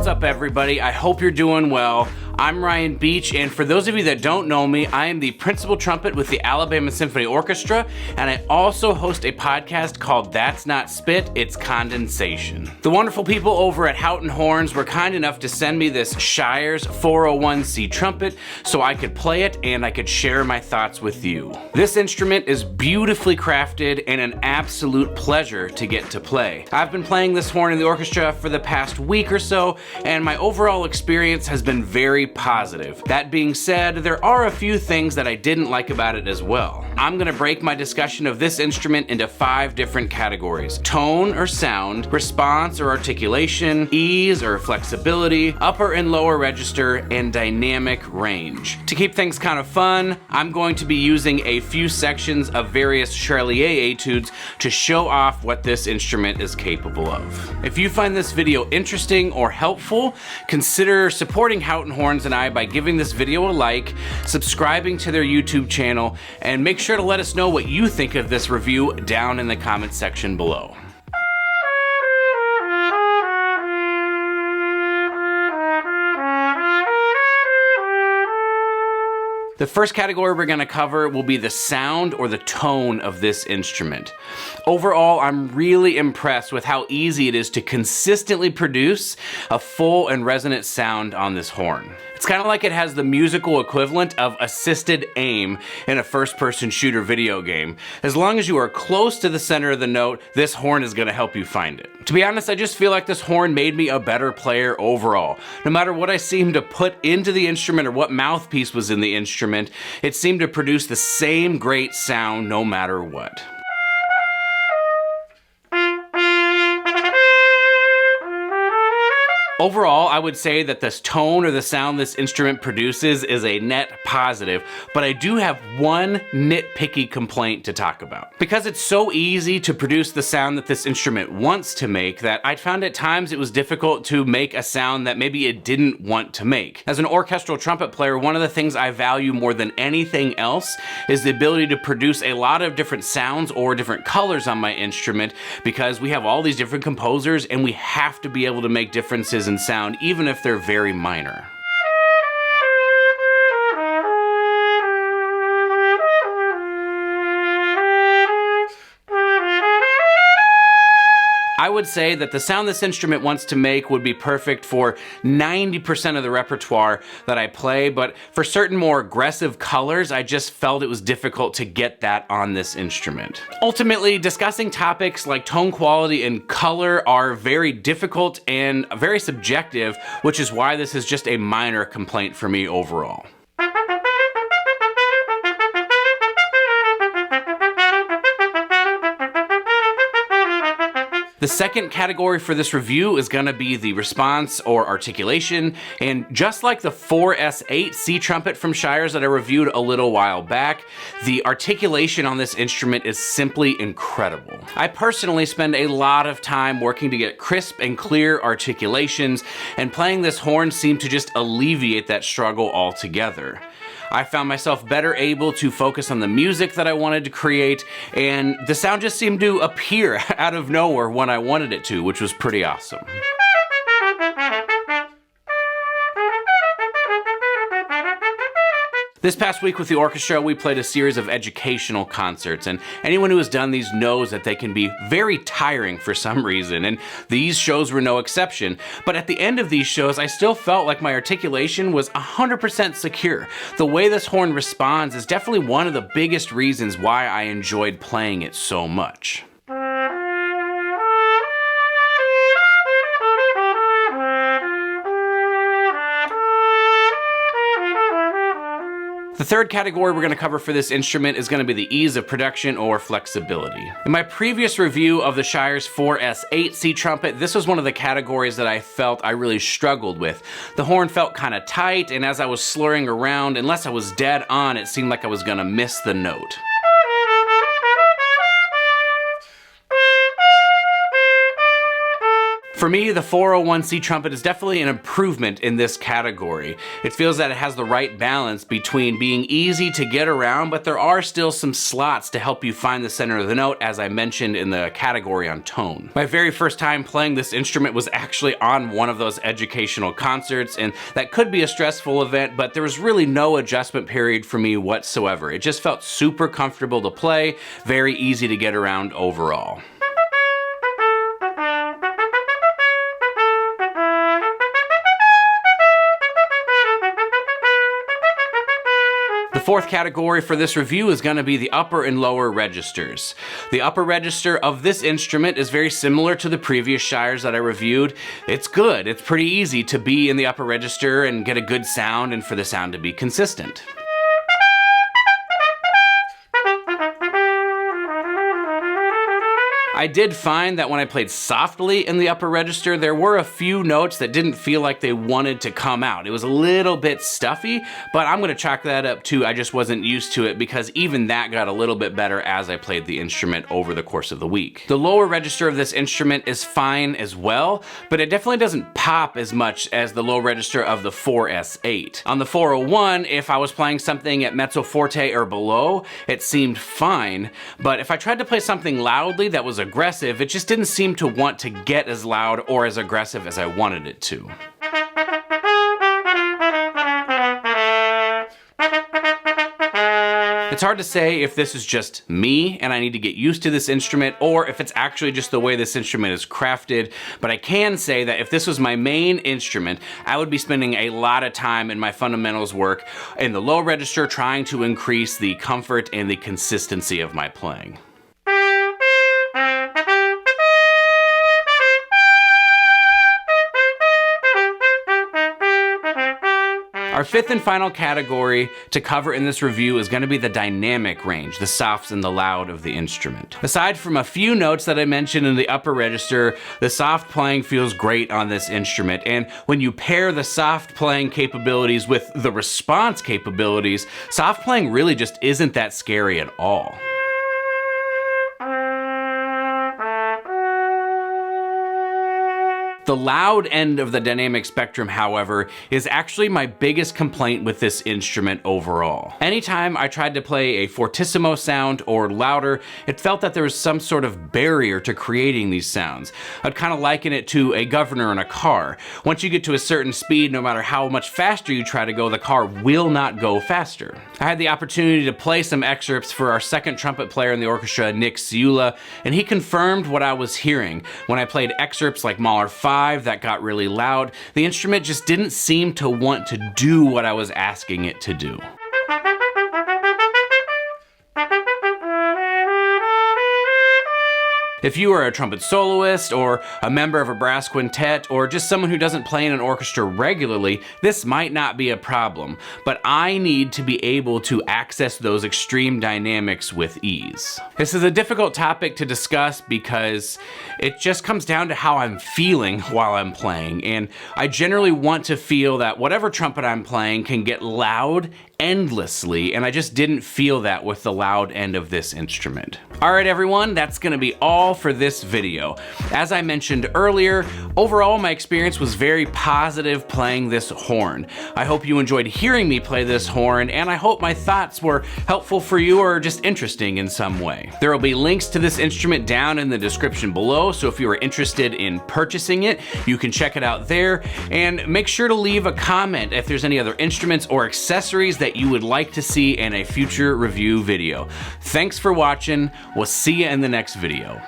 What's up, everybody? I hope you're doing well. I'm Ryan Beach, and for those of you that don't know me, I am the principal trumpet with the Alabama Symphony Orchestra, and I also host a podcast called That's Not Spit, It's Condensation. The wonderful people over at Houghton Horns were kind enough to send me this Shires 401C trumpet so I could play it and I could share my thoughts with you. This instrument is beautifully crafted and an absolute pleasure to get to play. I've been playing this horn in the orchestra for the past week or so, and my overall experience has been very positive. That being said, there are a few things that I didn't like about it as well. I'm gonna break my discussion of this instrument into 5 different categories: tone or sound, response or articulation, ease or flexibility, upper and lower register, and dynamic range. To keep things kind of fun, I'm going to be using a few sections of various Shires études to show off what this instrument is capable of. If you find this video interesting or helpful, consider supporting Houghton Horns and I by giving this video a like, subscribing to their YouTube channel, and make sure to let us know what you think of this review down in the comments section below. The first category we're going to cover will be the sound or the tone of this instrument. Overall, I'm really impressed with how easy it is to consistently produce a full and resonant sound on this horn. It's kind of like it has the musical equivalent of assisted aim in a first-person shooter video game. As long as you are close to the center of the note, this horn is going to help you find it. To be honest, I just feel like this horn made me a better player overall. No matter what I seemed to put into the instrument or what mouthpiece was in the instrument, it seemed to produce the same great sound no matter what. Overall, I would say that this tone or the sound this instrument produces is a net positive, but I do have one nitpicky complaint to talk about. Because it's so easy to produce the sound that this instrument wants to make, that I found at times it was difficult to make a sound that maybe it didn't want to make. As an orchestral trumpet player, one of the things I value more than anything else is the ability to produce a lot of different sounds or different colors on my instrument, because we have all these different composers and we have to be able to make differences in sound, even if they're very minor. I would say that the sound this instrument wants to make would be perfect for 90% of the repertoire that I play, but for certain more aggressive colors, I just felt it was difficult to get that on this instrument. Ultimately, discussing topics like tone quality and color are very difficult and very subjective, which is why this is just a minor complaint for me overall. The second category for this review is gonna be the response or articulation, and just like the 4S8 C trumpet from Shires that I reviewed a little while back, the articulation on this instrument is simply incredible. I personally spend a lot of time working to get crisp and clear articulations, and playing this horn seemed to just alleviate that struggle altogether. I found myself better able to focus on the music that I wanted to create, and the sound just seemed to appear out of nowhere when I wanted it to, which was pretty awesome. This past week with the orchestra, we played a series of educational concerts, and anyone who has done these knows that they can be very tiring for some reason, and these shows were no exception. But at the end of these shows, I still felt like my articulation was 100% secure. The way this horn responds is definitely one of the biggest reasons why I enjoyed playing it so much. The third category we're going to cover for this instrument is going to be the ease of production or flexibility. In my previous review of the Shires 4S8 C trumpet, this was one of the categories that I felt I really struggled with. The horn felt kind of tight, and as I was slurring around, unless I was dead on, it seemed like I was going to miss the note. For For me, the 401C trumpet is definitely an improvement in this category. It feels that it has the right balance between being easy to get around, but there are still some slots to help you find the center of the note, as I mentioned in the category on tone. My very first time playing this instrument was actually on one of those educational concerts, and that could be a stressful event, but there was really no adjustment period for me whatsoever. It just felt super comfortable to play, very easy to get around overall. The fourth category for this review is going to be the upper and lower registers. The upper register of this instrument is very similar to the previous Shires that I reviewed. It's good. It's pretty easy to be in the upper register and get a good sound and for the sound to be consistent. I did find that when I played softly in the upper register, there were a few notes that didn't feel like they wanted to come out. It was a little bit stuffy, but I'm gonna chalk that up too. I just wasn't used to it because even that got a little bit better as I played the instrument over the course of the week. The lower register of this instrument is fine as well, but it definitely doesn't pop as much as the low register of the 4S8. On the 401, if I was playing something at mezzo forte or below, it seemed fine, but if I tried to play something loudly that was aggressive, it just didn't seem to want to get as loud or as aggressive as I wanted it to. It's hard to say if this is just me and I need to get used to this instrument or if it's actually just the way this instrument is crafted, but I can say that if this was my main instrument, I would be spending a lot of time in my fundamentals work in the low register trying to increase the comfort and the consistency of my playing. Our fifth and final category to cover in this review is going to be the dynamic range, the softs and the loud of the instrument. Aside from a few notes that I mentioned in the upper register, the soft playing feels great on this instrument, and when you pair the soft playing capabilities with the response capabilities, soft playing really just isn't that scary at all. The loud end of the dynamic spectrum, however, is actually my biggest complaint with this instrument overall. Anytime I tried to play a fortissimo sound or louder, it felt that there was some sort of barrier to creating these sounds. I'd kind of liken it to a governor in a car. Once you get to a certain speed, no matter how much faster you try to go, the car will not go faster. I had the opportunity to play some excerpts for our second trumpet player in the orchestra, Nick Ciula, and he confirmed what I was hearing. When I played excerpts like Mahler 5 that got really loud, the instrument just didn't seem to want to do what I was asking it to do. If you are a trumpet soloist or a member of a brass quintet or just someone who doesn't play in an orchestra regularly, this might not be a problem, but I need to be able to access those extreme dynamics with ease. This is a difficult topic to discuss because it just comes down to how I'm feeling while I'm playing, and I generally want to feel that whatever trumpet I'm playing can get loud endlessly, and I just didn't feel that with the loud end of this instrument. Alright everyone, that's gonna be all for this video. As I mentioned earlier, overall my experience was very positive playing this horn. I hope you enjoyed hearing me play this horn, and I hope my thoughts were helpful for you or just interesting in some way. There will be links to this instrument down in the description below, so if you are interested in purchasing it, you can check it out there, and make sure to leave a comment if there's any other instruments or accessories that you would like to see in a future review video. Thanks for watching. We'll see you in the next video.